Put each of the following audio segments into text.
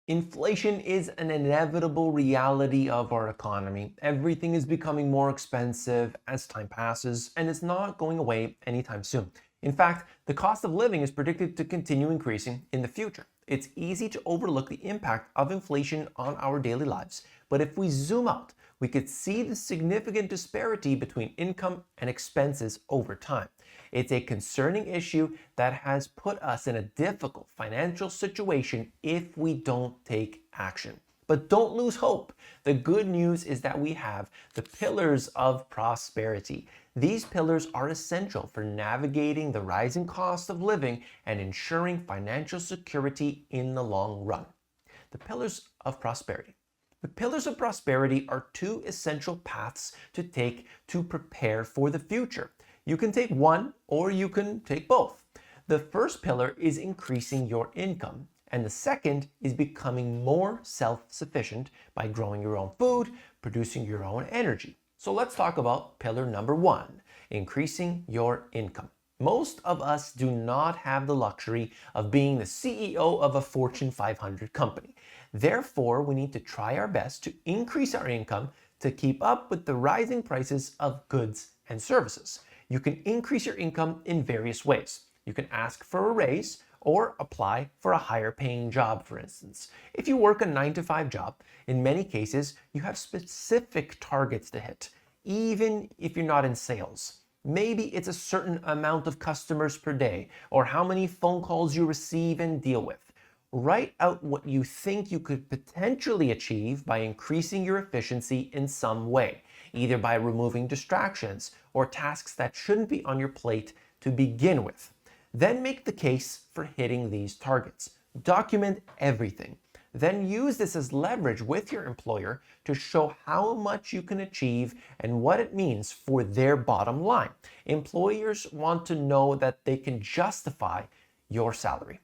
Inflation is an inevitable reality of our economy. Everything is becoming more expensive as time passes, and it's not going away anytime soon. In fact, the cost of living is predicted to continue increasing in the future. It's easy to overlook the impact of inflation on our daily lives, but if we zoom out, we could see the significant disparity between income and expenses over time. It's a concerning issue that has put us in a difficult financial situation if we don't take action. But don't lose hope. The good news is that we have the pillars of prosperity. These pillars are essential for navigating the rising cost of living and ensuring financial security in the long run. The pillars of prosperity. The pillars of prosperity are two essential paths to take to prepare for the future. You can take one or you can take both. The first pillar is increasing your income, and the second is becoming more self-sufficient by growing your own food, producing your own energy. So let's talk about pillar number one, increasing your income. Most of us do not have the luxury of being the CEO of a Fortune 500 company. Therefore, we need to try our best to increase our income to keep up with the rising prices of goods and services. You can increase your income in various ways. You can ask for a raise or apply for a higher paying job, for instance. If you work a 9-to-5 job, in many cases, you have specific targets to hit, even if you're not in sales. Maybe it's a certain amount of customers per day or how many phone calls you receive and deal with. Write out what you think you could potentially achieve by increasing your efficiency in some way, either by removing distractions or tasks that shouldn't be on your plate to begin with. Then make the case for hitting these targets. Document everything. Then use this as leverage with your employer to show how much you can achieve and what it means for their bottom line. Employers want to know that they can justify your salary.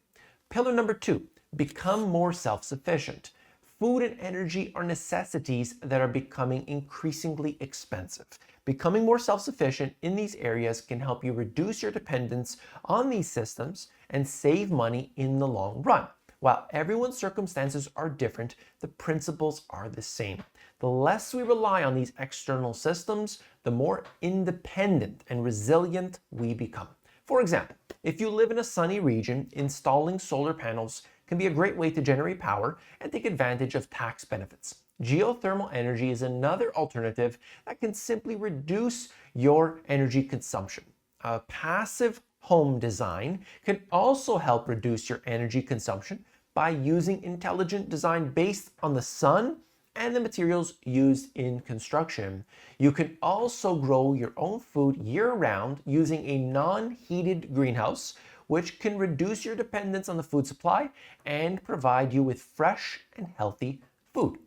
Pillar number two, become more self-sufficient. Food and energy are necessities that are becoming increasingly expensive. Becoming more self-sufficient in these areas can help you reduce your dependence on these systems and save money in the long run. While everyone's circumstances are different, the principles are the same. The less we rely on these external systems, the more independent and resilient we become. For example, if you live in a sunny region, installing solar panels can be a great way to generate power and take advantage of tax benefits. Geothermal energy is another alternative that can simply reduce your energy consumption. A passive home design can also help reduce your energy consumption by using intelligent design based on the sun and the materials used in construction. You can also grow your own food year-round using a non-heated greenhouse, which can reduce your dependence on the food supply and provide you with fresh and healthy food.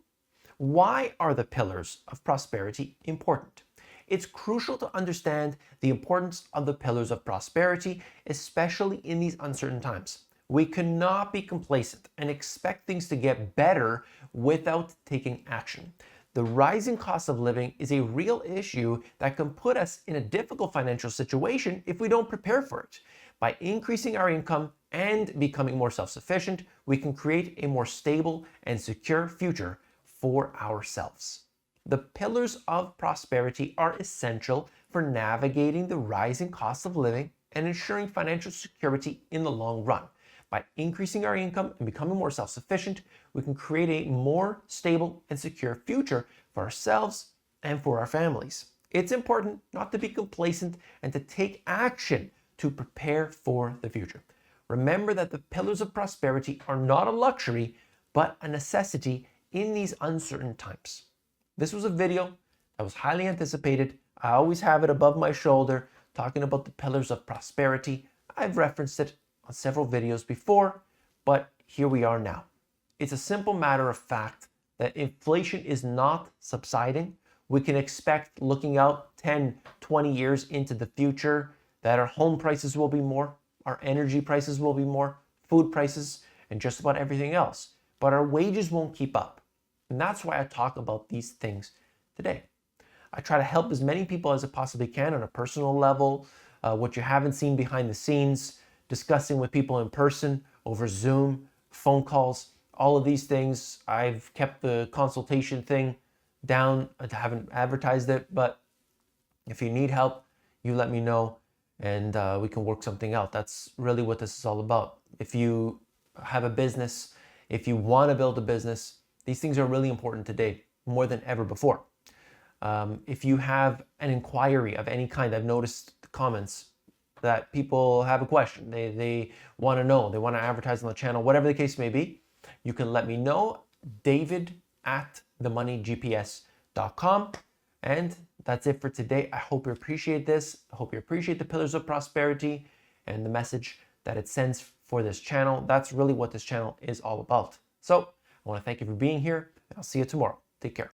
Why are the pillars of prosperity important? It's crucial to understand the importance of the pillars of prosperity, especially in these uncertain times. We cannot be complacent and expect things to get better without taking action. The rising cost of living is a real issue that can put us in a difficult financial situation if we don't prepare for it. By increasing our income and becoming more self-sufficient, we can create a more stable and secure future for ourselves. The pillars of prosperity are essential for navigating the rising cost of living and ensuring financial security in the long run. By increasing our income and becoming more self-sufficient, we can create a more stable and secure future for ourselves and for our families. It's important not to be complacent and to take action to prepare for the future. Remember that the pillars of prosperity are not a luxury, but a necessity in these uncertain times. This was a video that was highly anticipated. I always have it above my shoulder talking about the pillars of prosperity. I've referenced it on several videos before, but here we are now. It's a simple matter of fact that inflation is not subsiding. We can expect, looking out 10, 20 years into the future, that our home prices will be more, our energy prices will be more, food prices, and just about everything else. But our wages won't keep up. And that's why I talk about these things today. I try to help as many people as I possibly can on a personal level, what you haven't seen behind the scenes, discussing with people in person, over Zoom, phone calls, all of these things. I've kept the consultation thing down. I haven't advertised it, but if you need help, you let me know and we can work something out. That's really what this is all about. If you have a business, if you want to build a business, these things are really important today more than ever before. If you have an inquiry of any kind, I've noticed the comments that people have a question. They want to know, they want to advertise on the channel, whatever the case may be, you can let me know, david@themoneygps.com. And that's it for today. I hope you appreciate this. I hope you appreciate the pillars of prosperity and the message that it sends for this channel. That's really what this channel is all about. So I want to thank you for being here, and I'll see you tomorrow. Take care.